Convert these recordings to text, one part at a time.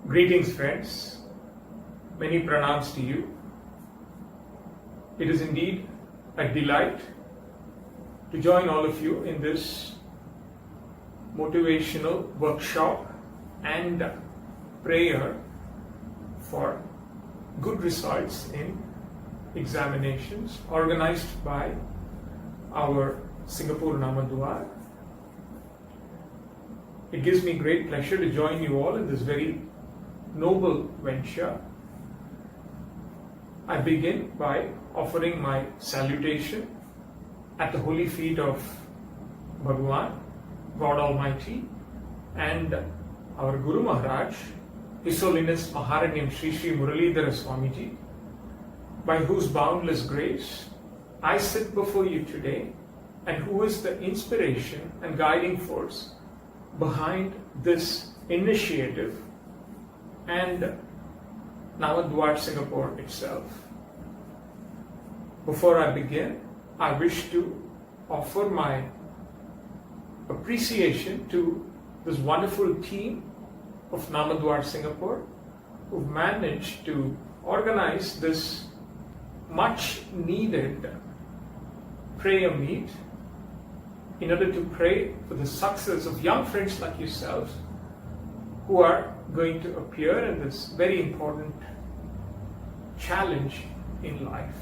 Greetings, friends. Many pranams to you. It is indeed a delight to join all of you in this motivational workshop and prayer for good results in examinations organized by our Singapore Namadwar. It gives me great pleasure to join you all in this very noble venture. I begin by offering my salutation at the holy feet of Bhagwan, God Almighty, and our Guru Maharaj, His Holiness Maharanyam Sri Sri Muralidhara Swamiji, by whose boundless grace I sit before you today, and who is the inspiration and guiding force behind this initiative and Namadwar Singapore itself. Before I begin, I wish to offer my appreciation to this wonderful team of Namadwar Singapore who've managed to organize this much needed prayer meet in order to pray for the success of young friends like yourselves who are going to appear in this very important challenge in life.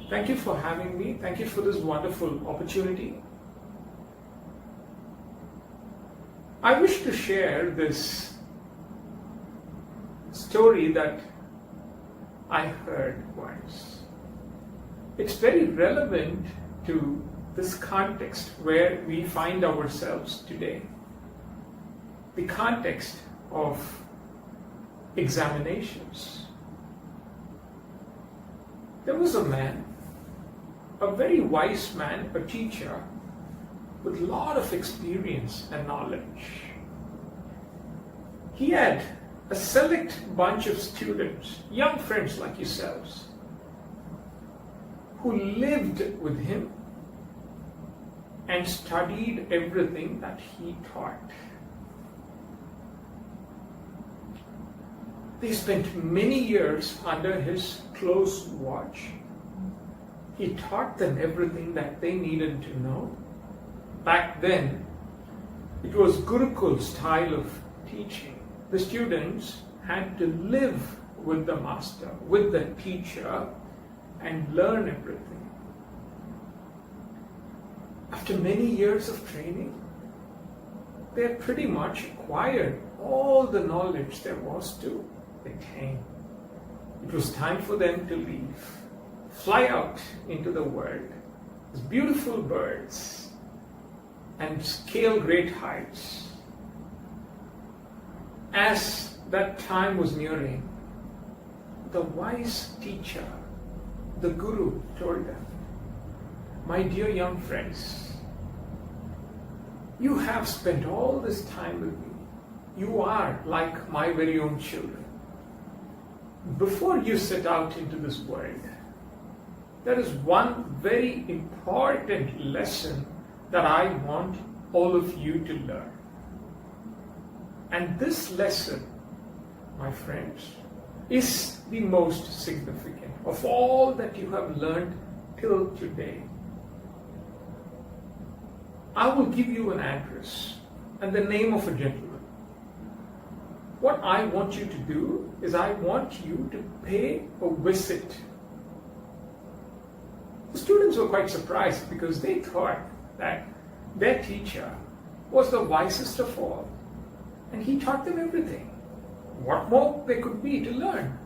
Thank you for having me. Thank you for this wonderful opportunity. I wish to share this story that I heard once. It's very relevant to this context where we find ourselves today. The context of examinations. There was a man, a very wise man, a teacher, with a lot of experience and knowledge. He had a select bunch of students, young friends like yourselves, who lived with him and studied everything that he taught. They spent many years under his close watch. He taught them everything that they needed to know. Back then, it was Gurukul style of teaching. The students had to live with the master, with the teacher, and learn everything. After many years of training, they had pretty much acquired all the knowledge there was to attain. It was time for them to leave, fly out into the world as beautiful birds and scale great heights. As that time was nearing, the wise teacher, the Guru, told them, "My dear young friends, you have spent all this time with me. You are like my very own children. Before you set out into this world, there is one very important lesson that I want all of you to learn. And this lesson, my friends, is the most significant of all that you have learned till today. I will give you an address and the name of a gentleman. What I want you to do is I want you to pay a visit." The students were quite surprised because they thought that their teacher was the wisest of all and he taught them everything. What more there could be to learn?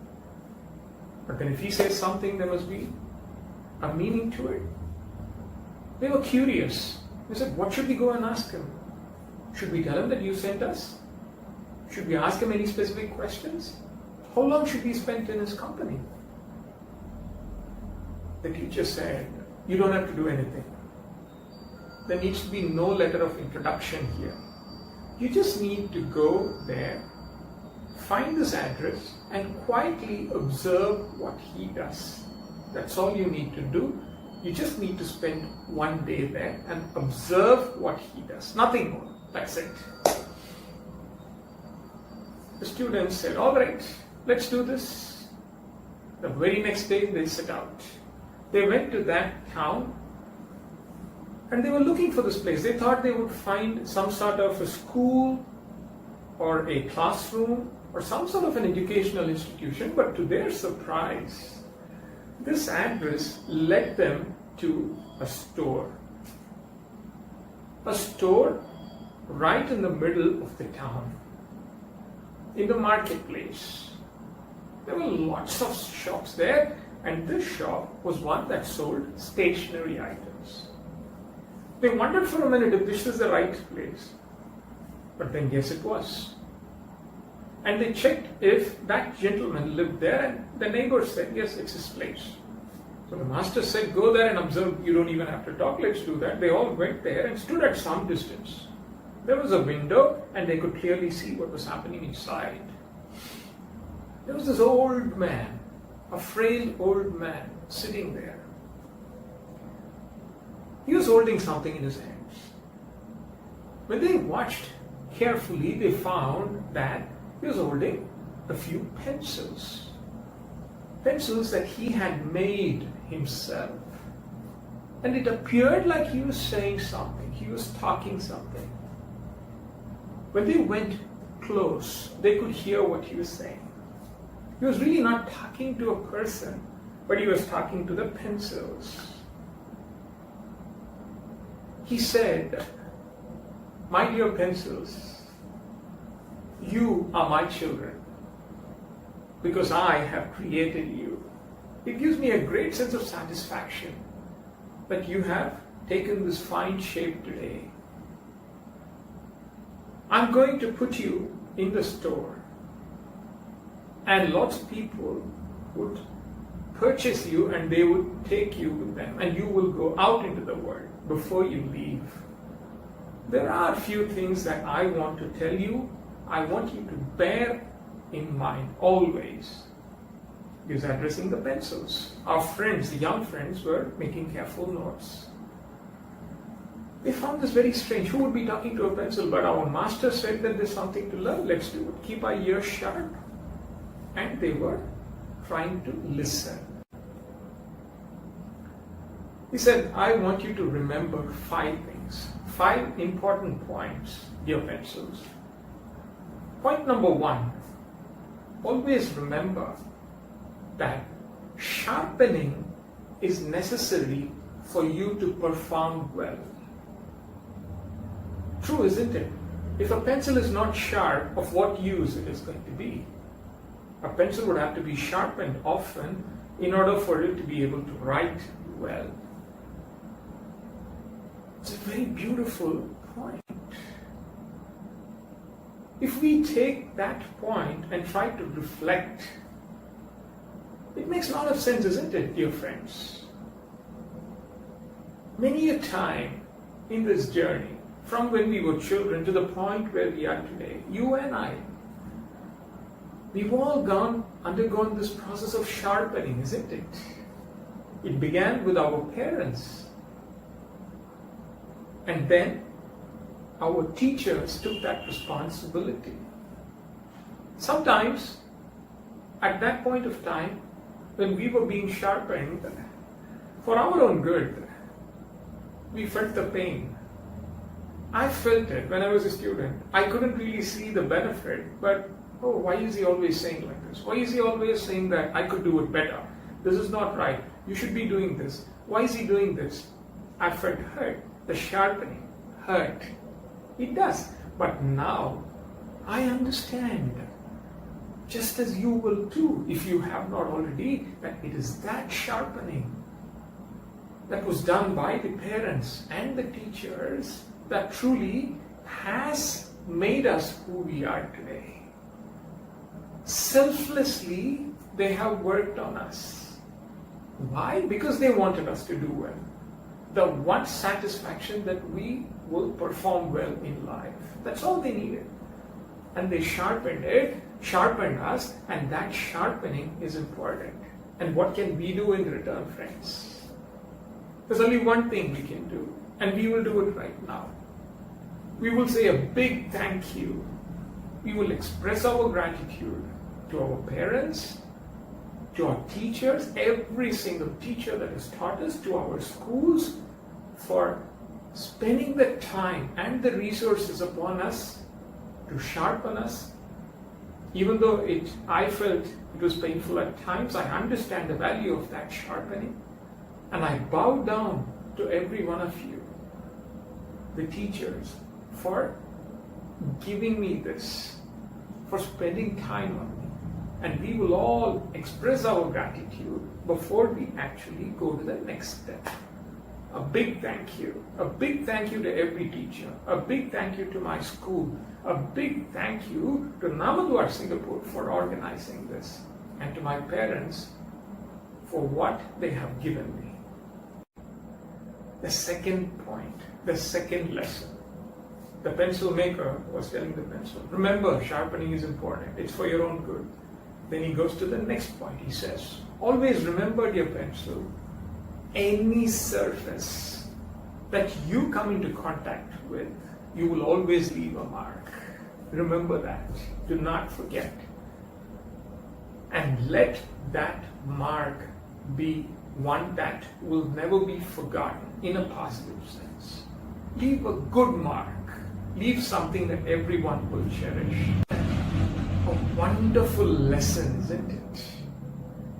But then if he says something, there must be a meaning to it. They were curious. They said, "What should we go and ask him? Should we tell him that you sent us? Should we ask him any specific questions? How long should we spend in his company?" The teacher said, "You don't have to do anything. There needs to be no letter of introduction here. You just need to go there, find this address, and quietly observe what he does. That's all you need to do. You just need to spend one day there and observe what he does. Nothing more. That's it." the students said, all right, let's do this. The very next day they set out. They went to that town and they were looking for this place. They thought they would find some sort of a school or a classroom or some sort of an educational institution, but to their surprise, this address led them to a store. A store right in the middle of the town, in the marketplace. There were lots of shops there, and this shop was one that sold stationery items. They wondered for a minute if this was the right place, but then yes, it was. And they checked if that gentleman lived there, and the neighbor said, yes, it's his place. So the master said, go there and observe. You don't even have to talk, let's do that. They all went there and stood at some distance. There was a window and they could clearly see what was happening inside. There was this old man, a frail old man, sitting there. He was holding something in his hands. When they watched carefully, they found that he was holding a few pencils. Pencils that he had made himself. And it appeared like he was saying something, he was talking something. When they went close, they could hear what he was saying. He was really not talking to a person, but he was talking to the pencils. He said, my dear pencils, you are my children because I have created you. It gives me a great sense of satisfaction that you have taken this fine shape today. I'm going to put you in the store, and lots of people would purchase you and they would take you with them, and you will go out into the world before you leave. There are a few things that I want to tell you. I want you to bear in mind always. He was addressing the pencils. Our friends, the young friends, were making careful notes. They found this very strange. Who would be talking to a pencil? But our master said that there's something to learn. Let's do it. Keep our ears sharp. And they were trying to listen. He said, I want you to remember 5 things. 5 important points, dear pencils. Point number 1. Always remember that sharpening is necessary for you to perform well. True, isn't it? If a pencil is not sharp, of what use it is going to be? A pencil would have to be sharpened often in order for it to be able to write well. It's a very beautiful point. If we take that point and try to reflect, it makes a lot of sense, isn't it, dear friends? Many a time in this journey, from when we were children to the point where we are today, you and I, we've all undergone this process of sharpening, isn't it? It began with our parents. And then our teachers took that responsibility. Sometimes, at that point of time, when we were being sharpened, for our own good, we felt the pain. I felt it when I was a student. I couldn't really see the benefit, but oh, why is he always saying like this? Why is he always saying that I could do it better? This is not right. You should be doing this. Why is he doing this? I felt hurt. The sharpening hurt. It does. But now I understand, just as you will too, if you have not already, that it is that sharpening that was done by the parents and the teachers that truly has made us who we are today. Selflessly, they have worked on us. Why? Because they wanted us to do well. The one satisfaction that we will perform well in life. That's all they needed. And they sharpened us, and that sharpening is important. And what can we do in return, friends? There's only one thing we can do, and we will do it right now. We will say a big thank you we will express our gratitude to our parents, to our teachers, every single teacher that has taught us, to our schools, for spending the time and the resources upon us to sharpen us. Even though I felt it was painful at times, I understand the value of that sharpening. And I bow down to every one of you, the teachers, for giving me this, for spending time on me. And we will all express our gratitude before we actually go to the next step. A big thank you. A big thank you to every teacher. A big thank you to my school. A big thank you to Namadwar Singapore for organizing this. And to my parents for what they have given me. The second point, the second lesson. The pencil maker was telling the pencil, remember, sharpening is important. It's for your own good. Then he goes to the next point. He says, always remember, dear pencil, any surface that you come into contact with, you will always leave a mark. Remember that. Do not forget. And let that mark be one that will never be forgotten in a positive sense. Leave a good mark. Leave something that everyone will cherish. A wonderful lesson, isn't it?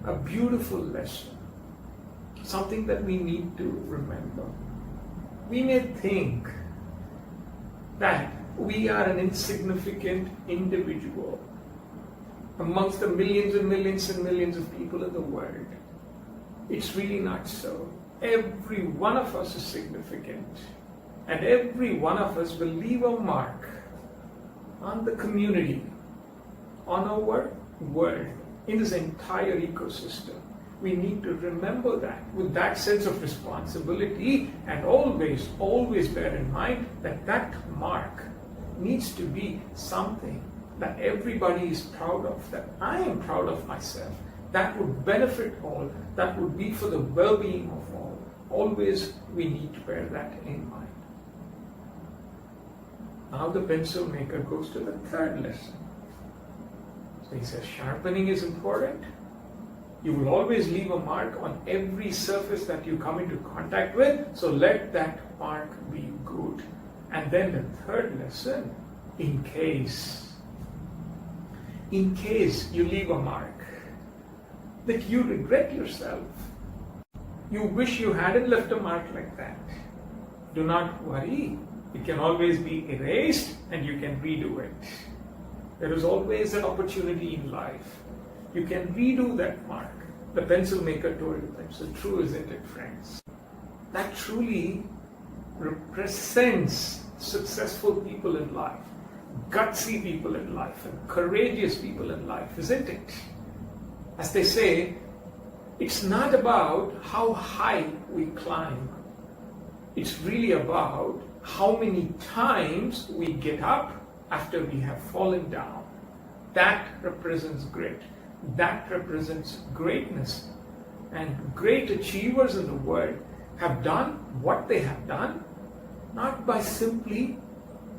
A beautiful lesson. Something that we need to remember. We may think that we are an insignificant individual amongst the millions and millions and millions of people in the world. It's really not so. Every one of us is significant, and every one of us will leave a mark on the community, on our world, in this entire ecosystem. We need to remember that with that sense of responsibility, and always, always bear in mind that that mark needs to be something that everybody is proud of, that I am proud of myself, that would benefit all, that would be for the well-being of all. Always we need to bear that in mind. Now the pencil maker goes to the third lesson. So he says, sharpening is important. You will always leave a mark on every surface that you come into contact with, so let that mark be good. And then the third lesson, in case you leave a mark that you regret yourself, you wish you hadn't left a mark like that, do not worry. It can always be erased and you can redo it. There is always an opportunity in life. You can redo that mark. The pencil maker told the pencil, true, isn't it, friends? That truly represents successful people in life, gutsy people in life, and courageous people in life, isn't it? As they say, it's not about how high we climb. It's really about how many times we get up after we have fallen down. That represents grit. That represents greatness. And great achievers in the world have done what they have done, not by simply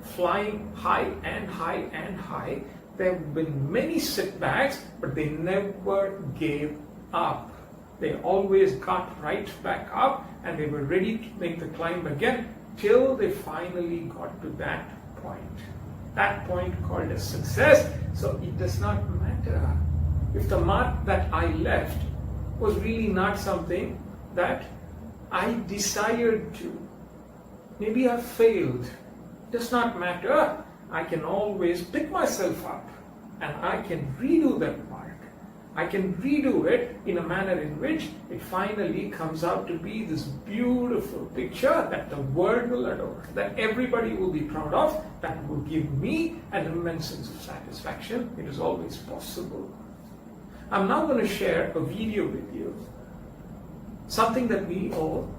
flying high and high and high. There have been many setbacks, but they never gave up. They always got right back up, and they were ready to make the climb again till they finally got to that point. That point called as success. So it does not matter if the mark that I left was really not something that I desired to. Maybe I failed. It does not matter. I can always pick myself up and I can redo that mark. I can redo it in a manner in which it finally comes out to be this beautiful picture that the world will adore, that everybody will be proud of, that will give me an immense sense of satisfaction. It is always possible. I'm now going to share a video with you, something that we all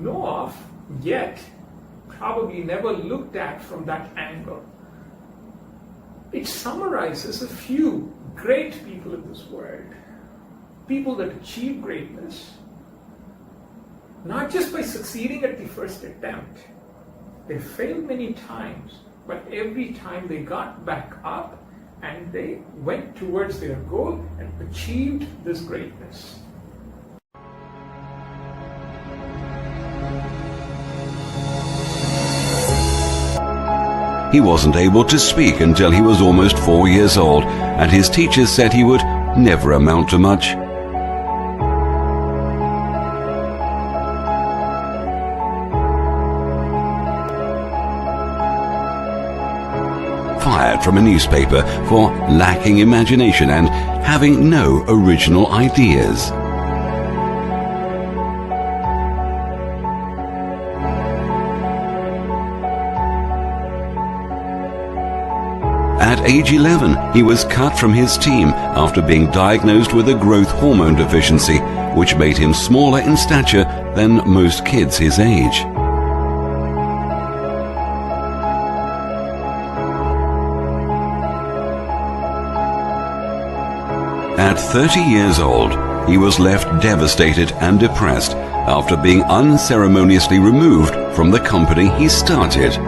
know of, yet probably never looked at from that angle. It summarizes a few great people in this world, people that achieve greatness, not just by succeeding at the first attempt. They failed many times, But every time they got back up and they went towards their goal and achieved this greatness. He wasn't able to speak until he was almost 4 years old, and his teachers said he would never amount to much. Fired from a newspaper for lacking imagination and having no original ideas. At age 11, he was cut from his team after being diagnosed with a growth hormone deficiency, which made him smaller in stature than most kids his age. At 30 years old, he was left devastated and depressed after being unceremoniously removed from the company he started.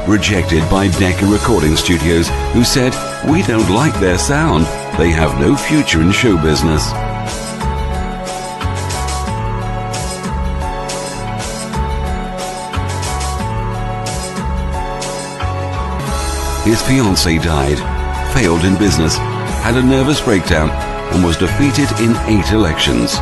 Rejected by Decca Recording Studios, who said, "We don't like their sound. They have no future in show business." His fiancée died, failed in business, had a nervous breakdown, and was defeated in 8 elections.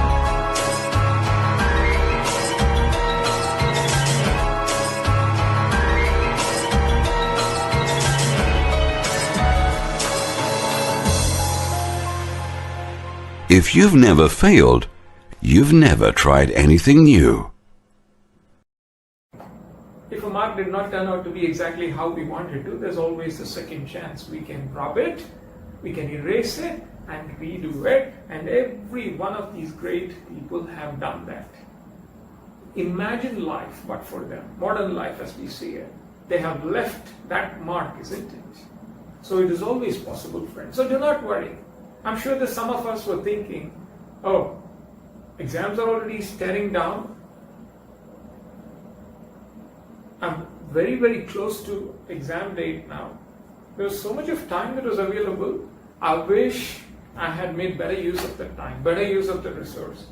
If you've never failed, you've never tried anything new. If a mark did not turn out to be exactly how we wanted to, there's always a second chance. We can rub it, we can erase it, and redo it. And every one of these great people have done that. Imagine life but for them, modern life as we see it. They have left that mark, isn't it? So it is always possible, friends. So do not worry. I'm sure that some of us were thinking, oh, exams are already staring down. I'm very, very close to exam date now. There was so much of time that was available. I wish I had made better use of the time, better use of the resource.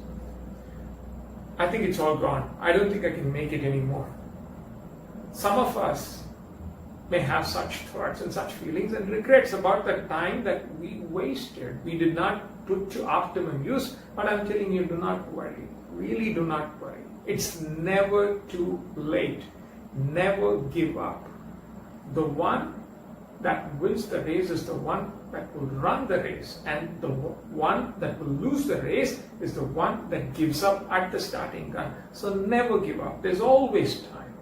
I think it's all gone. I don't think I can make it anymore. Some of us may have such thoughts and such feelings and regrets about the time that we wasted. We did not put to optimum use, but I'm telling you, do not worry. Really do not worry. It's never too late. Never give up. The one that wins the race is the one that will run the race, and the one that will lose the race is the one that gives up at the starting gun. So never give up. There's always time.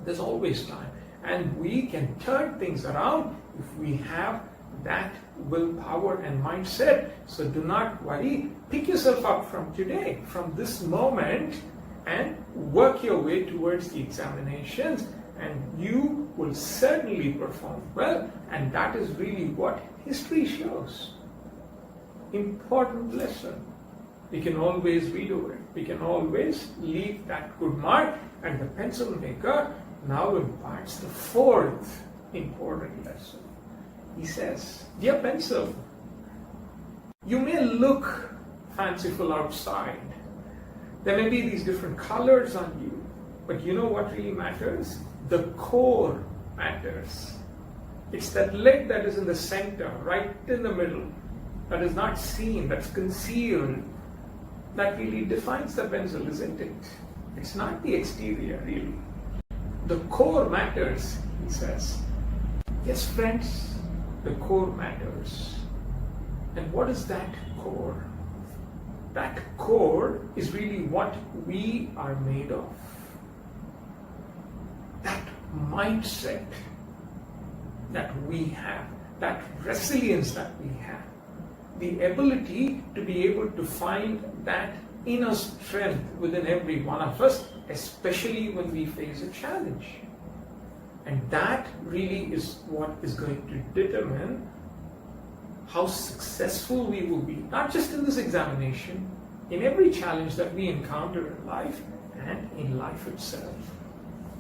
There's always time. And we can turn things around if we have that willpower and mindset. So do not worry. Pick yourself up from today, from this moment, and work your way towards the examinations, and you will certainly perform well. And that is really what history shows. Important lesson. We can always redo it. We can always leave that good mark. And the pencil maker now imparts the 4th important lesson. He says, "Dear pencil, you may look fanciful outside. There may be these different colors on you, but you know what really matters? The core matters. It's that lead that is in the center, right in the middle, that is not seen, that's concealed, that really defines the pencil, isn't it? It's not the exterior, really. The core matters," he says. Yes, friends, the core matters. And what is that core? That core is really what we are made of. That mindset that we have, that resilience that we have, the ability to be able to find that inner strength within every one of us, especially when we face a challenge. And that really is what is going to determine how successful we will be, not just in this examination, in every challenge that we encounter in life and in life itself.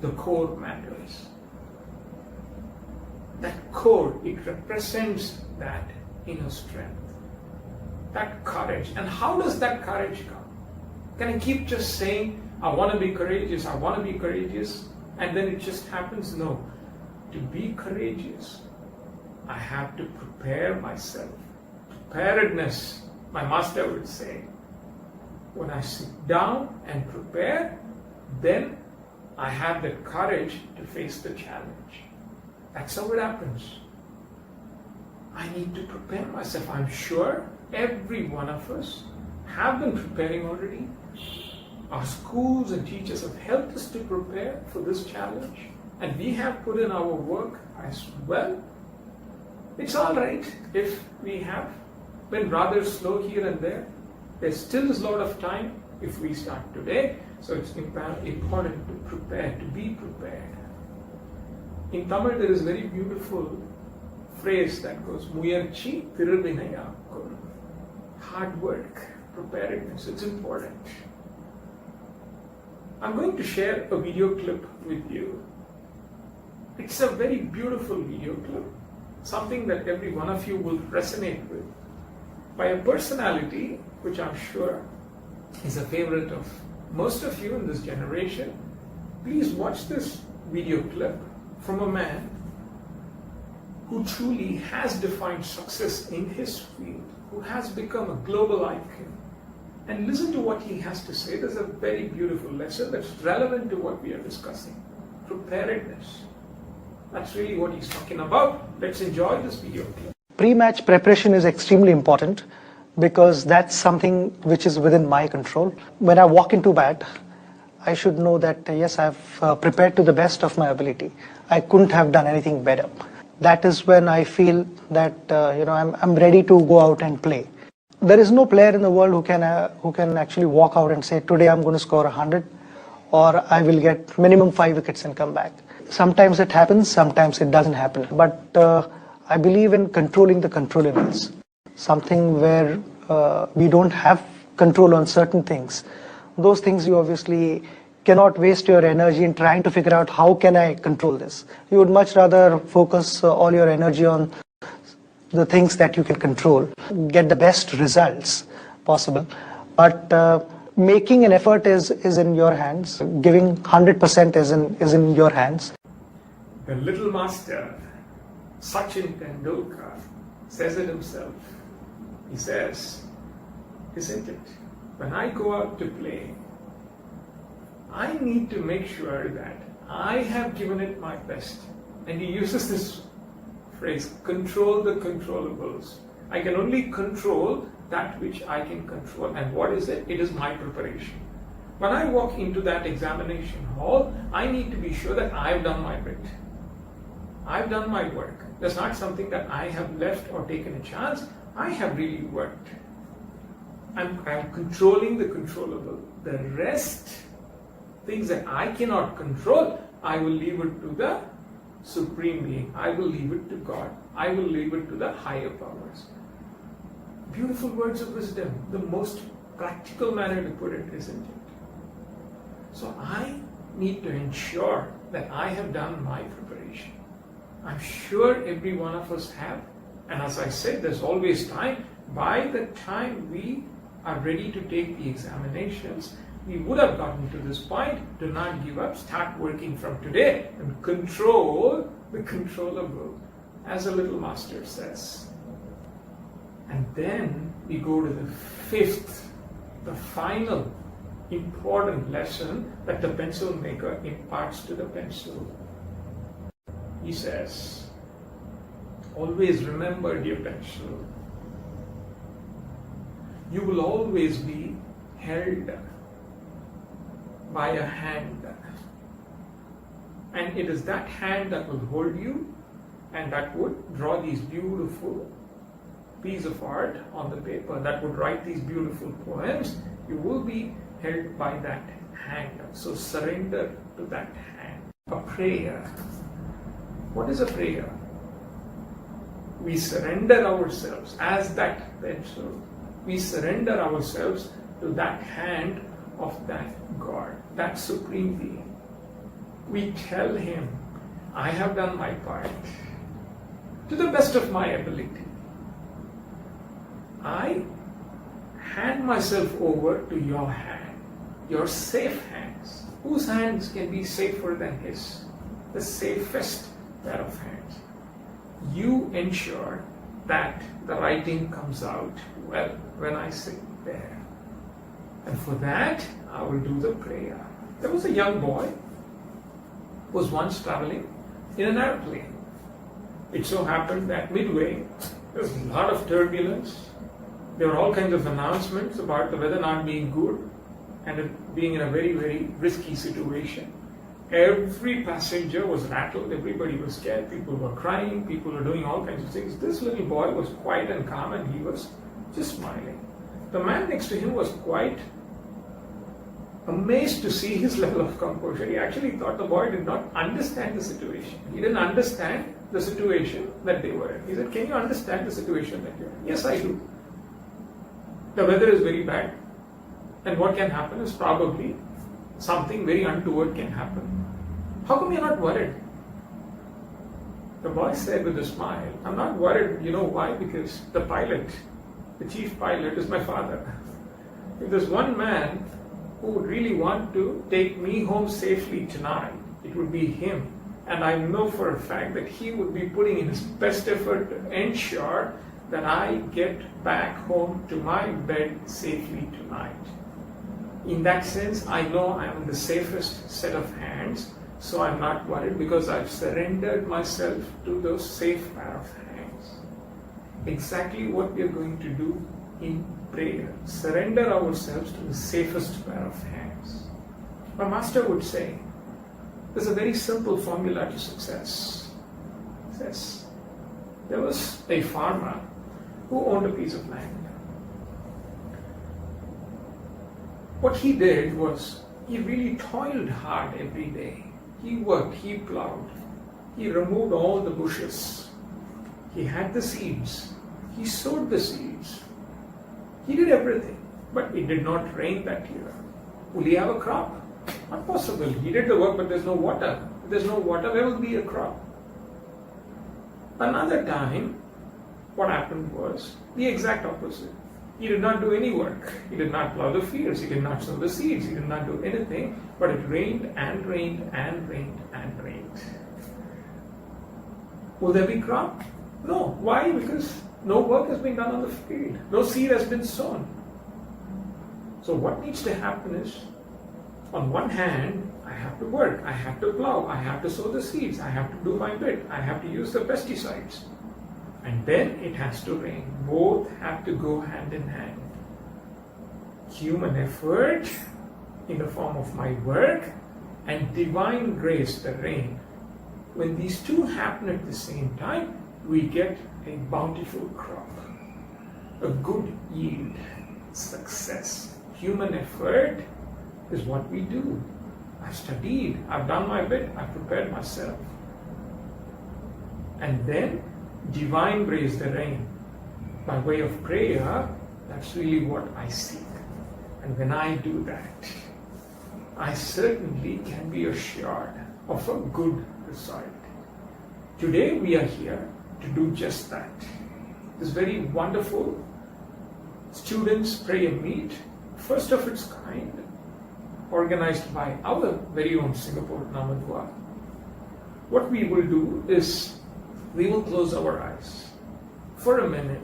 The core matters. That core, it represents that inner strength, that courage. And how does that courage come? Can I keep just saying, I want to be courageous, I want to be courageous, and then it just happens? No. To be courageous, I have to prepare myself. Preparedness, my master would say. When I sit down and prepare, then I have the courage to face the challenge. That's how it happens. I need to prepare myself. I'm sure every one of us have been preparing already. Our schools and teachers have helped us to prepare for this challenge, and we have put in our work as well. It's all right if we have been rather slow here and there. There still is a lot of time if we start today, so it's important to prepare, to be prepared. In Tamil, there is a very beautiful phrase that goes, Muyarchi Thiruvinayakkur. Hard work, preparedness, it's important. I'm going to share a video clip with you. It's a very beautiful video clip, something that every one of you will resonate with, by a personality which I'm sure is a favorite of most of you in this generation. Please watch this video clip from a man who truly has defined success in his field, who has become a global icon. And listen to what he has to say. There's a very beautiful lesson that's relevant to what we are discussing. Preparedness. That's really what he's talking about. Let's enjoy this video clip. Pre-match preparation is extremely important because that's something which is within my control. When I walk into bat, I should know that yes, I've prepared to the best of my ability. I couldn't have done anything better. That is when I feel that I'm ready to go out and play. There is no player in the world who can actually walk out and say, today I'm going to score 100, or I will get minimum 5 wickets and come back. Sometimes it happens, sometimes it doesn't happen. But I believe in controlling the controllables. Something where we don't have control on certain things. Those things you obviously cannot waste your energy in trying to figure out how can I control this. You would much rather focus all your energy on the things that you can control, get the best results possible. But making an effort is in your hands. Giving 100% is in your hands. The little master, Sachin Tendulkar, says it himself. He says, isn't it, when I go out to play, I need to make sure that I have given it my best. And he uses this phrase, control the controllables. I can only control that which I can control. And what is it? It is my preparation. When I walk into that examination hall, I need to be sure that I've done my bit. I've done my work. That's not something that I have left or taken a chance. I have really worked. I'm controlling the controllable. The rest, things that I cannot control, I will leave it to the Supreme Being. I will leave it to God. I will leave it to the higher powers. Beautiful words of wisdom. The most practical manner to put it, isn't it? So I need to ensure that I have done my preparation. I'm sure every one of us have. And as I said, there's always time. By the time we are ready to take the examinations, we would have gotten to this point. Do not give up. Start working from today and control the controllable, as a little master says. And then we go to the fifth, the final important lesson that the pencil maker imparts to the pencil. He says, always remember, dear pencil, you will always be held by a hand. And it is that hand that will hold you and that would draw these beautiful pieces of art on the paper, that would write these beautiful poems. You will be held by that hand. So surrender to that hand. A prayer. What is a prayer? We surrender ourselves as that pencil. We surrender ourselves to that hand of that God, that Supreme Being. We tell Him, I have done my part to the best of my ability. I hand myself over to your hand, your safe hands. Whose hands can be safer than His? The safest pair of hands. You ensure that the writing comes out well when I sit there. And for that, I will do the prayer. There was a young boy who was once traveling in an airplane. It so happened that midway, there was a lot of turbulence. There were all kinds of announcements about the weather not being good and it being in a very, very risky situation. Every passenger was rattled, everybody was scared, people were crying, people were doing all kinds of things. This little boy was quiet and calm and he was just smiling. The man next to him was quite amazed to see his level of composure. He actually thought the boy did not understand the situation. He didn't understand the situation that they were in. He said, can you understand the situation that you're in? Yes, I do. The weather is very bad. And what can happen is probably something very untoward can happen. How come you're not worried? The boy said with a smile, I'm not worried. You know why? Because the pilot, the chief pilot, is my father. If there's one man who would really want to take me home safely tonight, it would be him. And I know for a fact that he would be putting in his best effort to ensure that I get back home to my bed safely tonight. In that sense, I know I am in the safest set of hands, so I'm not worried because I've surrendered myself to those safe pair of hands. Exactly what we are going to do in prayer. Surrender ourselves to the safest pair of hands. My master would say, there's a very simple formula to success. He says, there was a farmer who owned a piece of land. What he did was, he really toiled hard every day. He worked, he plowed, he removed all the bushes. He had the seeds, he sowed the seeds. He did everything, but it did not rain that year. Will he have a crop? Not possible. He did the work, but there's no water. If there's no water, where will be a crop? Another time, what happened was the exact opposite. He did not do any work. He did not plow the fields. He did not sow the seeds. He did not do anything. But it rained and rained and rained and rained. Will there be crop? No. Why? Because no work has been done on the field. No seed has been sown. So what needs to happen is, on one hand, I have to work. I have to plow. I have to sow the seeds. I have to do my bit. I have to use the pesticides. And then it has to rain. Both have to go hand in hand. Human effort in the form of my work and divine grace, the rain. When these two happen at the same time, we get a bountiful crop, a good yield, success. Human effort is what we do. I've studied, I've done my bit, I've prepared myself. And then divine grace, the rain, by way of prayer, that's really what I seek. And when I do that, I certainly can be assured of a good result. Today we are here to do just that. This very wonderful students' prayer meet, first of its kind, organized by our very own Singapore Namadua. What we will do is, we will close our eyes for a minute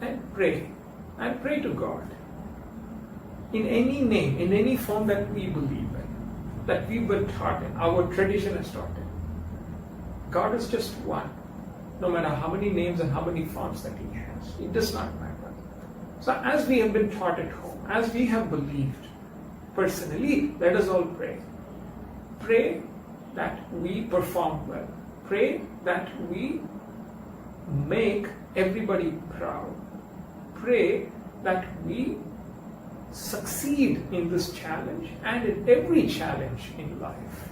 and pray to God in any name, in any form that we believe in, that we were taught in, our tradition has taught in. God is just one, no matter how many names and how many forms that He has. It does not matter. So as we have been taught at home, as we have believed personally, let us all pray. Pray that we perform well. Pray that we make everybody proud. Pray that we succeed in this challenge and in every challenge in life.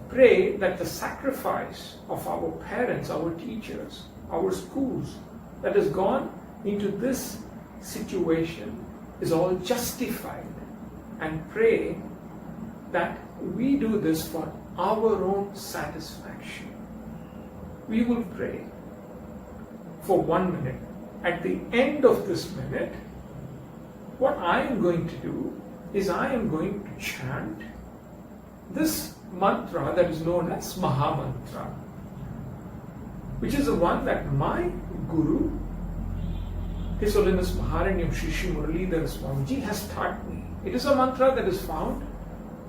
Pray that the sacrifice of our parents, our teachers, our schools that has gone into this situation is all justified, and pray that we do this for our own satisfaction. We will pray for 1 minute. At the end of this minute, what I am going to do is I am going to chant this mantra that is known as Maha Mantra, which is the one that my Guru, His Holiness Maharanyam Shri Shri Muralidhara Swamiji, has taught me. It is a mantra that is found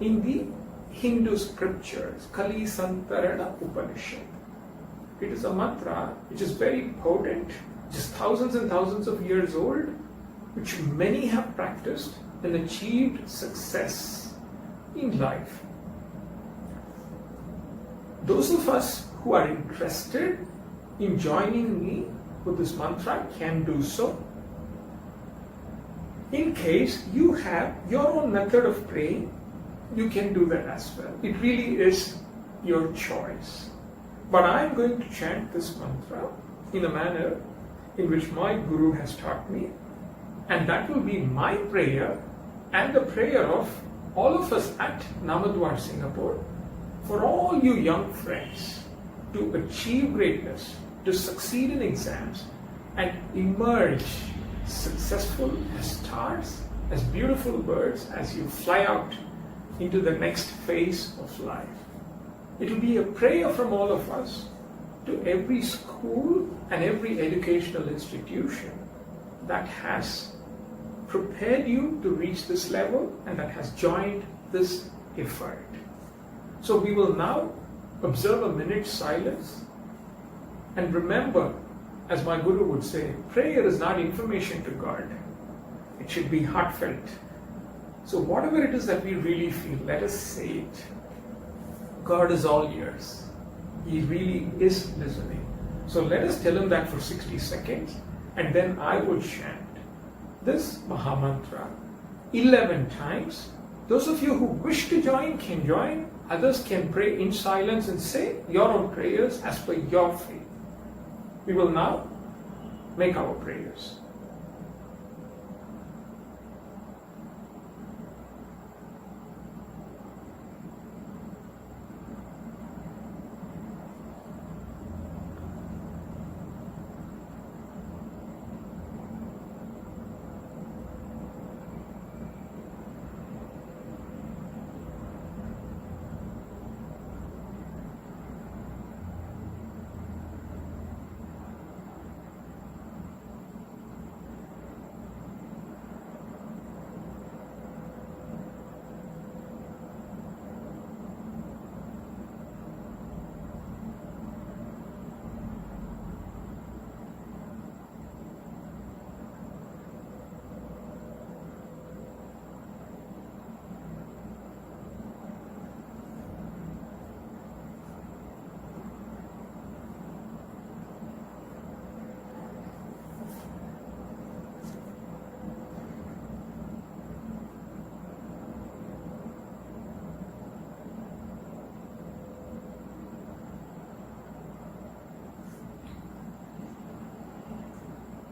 in the Hindu scriptures, Kali Santarana Upanishad. It is a mantra which is very potent, just thousands and thousands of years old, which many have practiced and achieved success in life. Those of us who are interested in joining me with this mantra can do so. In case you have your own method of praying, you can do that as well. It really is your choice. But I am going to chant this mantra in a manner in which my Guru has taught me, and that will be my prayer and the prayer of all of us at Namadwar, Singapore, for all you young friends to achieve greatness, to succeed in exams, and emerge successful as stars, as beautiful birds as you fly out into the next phase of life. It will be a prayer from all of us to every school and every educational institution that has prepared you to reach this level and that has joined this effort. So we will now observe a minute's silence and remember, as my Guru would say, prayer is not information to God. It should be heartfelt. So whatever it is that we really feel, let us say it. God is all ears. He really is listening. So let us tell Him that for 60 seconds, and then I will chant this Maha Mantra 11 times. Those of you who wish to join can join. Others can pray in silence and say your own prayers as per your faith. We will now make our prayers.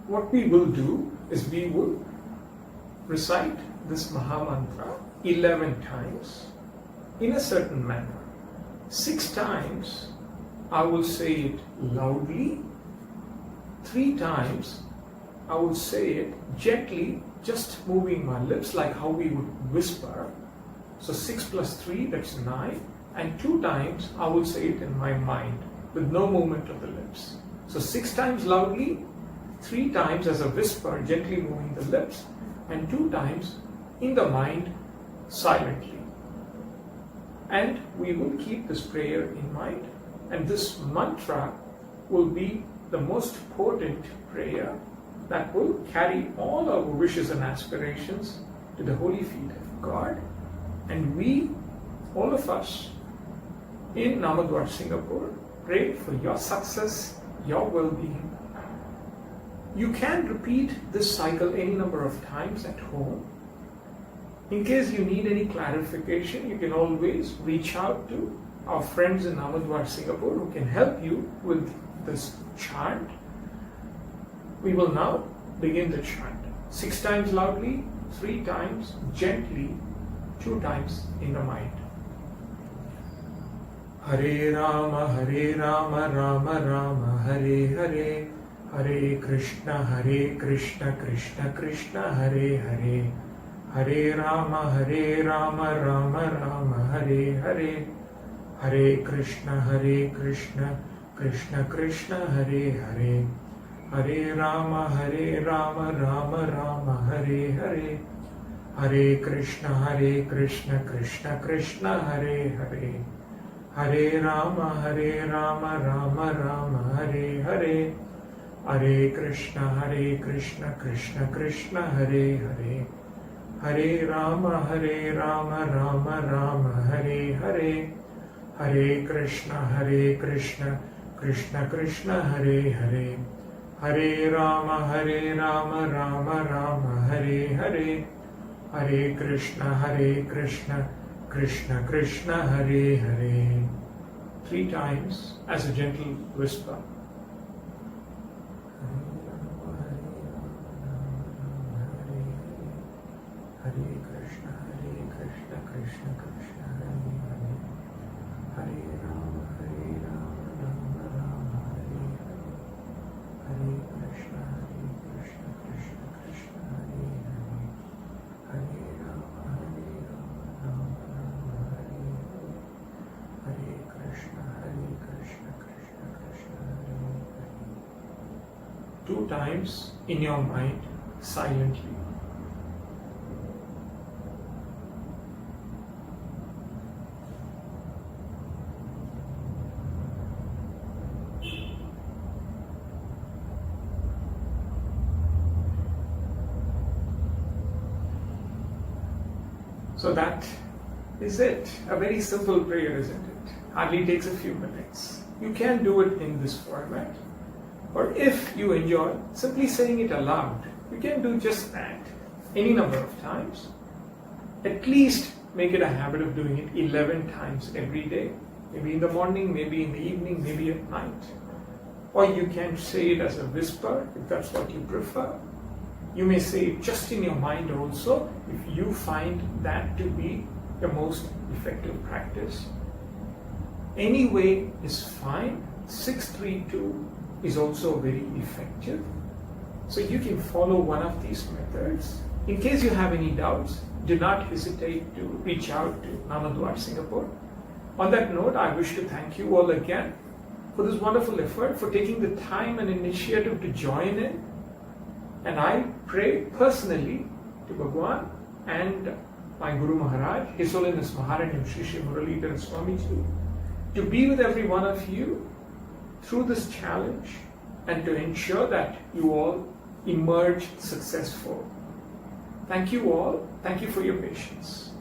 What we will do is we will recite this Maha Mantra 11 times in a certain manner. 6 times I will say it loudly. 3 times I will say it gently, just moving my lips like how we would whisper. So 6 plus 3, that's 9. And 2 times I will say it in my mind with no movement of the lips. So 6 times loudly, 3 times as a whisper, gently moving the lips, and 2 times in the mind, silently. And we will keep this prayer in mind, and this mantra will be the most potent prayer that will carry all our wishes and aspirations to the holy feet of God. And we, all of us in Namadwar, Singapore, pray for your success, your well-being. You can repeat this cycle any number of times at home. In case you need any clarification, you can always reach out to our friends in Namadwar, Singapore, who can help you with this chant. We will now begin the chant. 6 times loudly, 3 times gently, 2 times in the mind. Hare Rama, Rama Rama, Hare Hare, Hare Krishna, Krishna Krishna, Hare Hare, Hare Rama, Rama Rama, Hare Hare, Hare Krishna, Krishna Krishna, Hare Hare, Hare Rama, Rama Rama, Hare Hare, Hare Krishna, Krishna Krishna, Hare Hare, Hare Rama, Rama Rama, Hare Hare, Hare Krishna, Krishna Krishna, Hare Hare, Hare Rama, Rama Rama, Hare Hare, Hare Krishna, Krishna Krishna, Hare Hare, Hare Rama, Rama Rama, Hare Hare, Hare Krishna, Krishna Krishna, Hare Hare. 3 times as a gentle whisper. Hare Krishna, Krishna Krishna, Hare Hare, Hare Rama, Rama Rama, Hare Hare, Hare Krishna, Krishna Krishna, Hare Hare, Hare Rama, Rama Rama, Hare Hare, Hare Krishna, Krishna Krishna, Hare Hare. 2 times in your mind, silently. So that is it. A very simple prayer, isn't it? Hardly takes a few minutes. You can do it in this format. Or if you enjoy simply saying it aloud, you can do just that any number of times. At least make it a habit of doing it 11 times every day. Maybe in the morning, maybe in the evening, maybe at night. Or you can say it as a whisper if that's what you prefer. You may say it just in your mind also if you find that to be the most effective practice. Any way is fine. 632 is also very effective. So you can follow one of these methods. In case you have any doubts, do not hesitate to reach out to Nanadwar Singapore. On that note, I wish to thank you all again for this wonderful effort, for taking the time and initiative to join in. And I pray personally to Bhagwan and my Guru Maharaj, His Holiness Maharajam Shri Shri Muralidhar Swamiji, to be with every one of you through this challenge and to ensure that you all emerge successful. Thank you all. Thank you for your patience.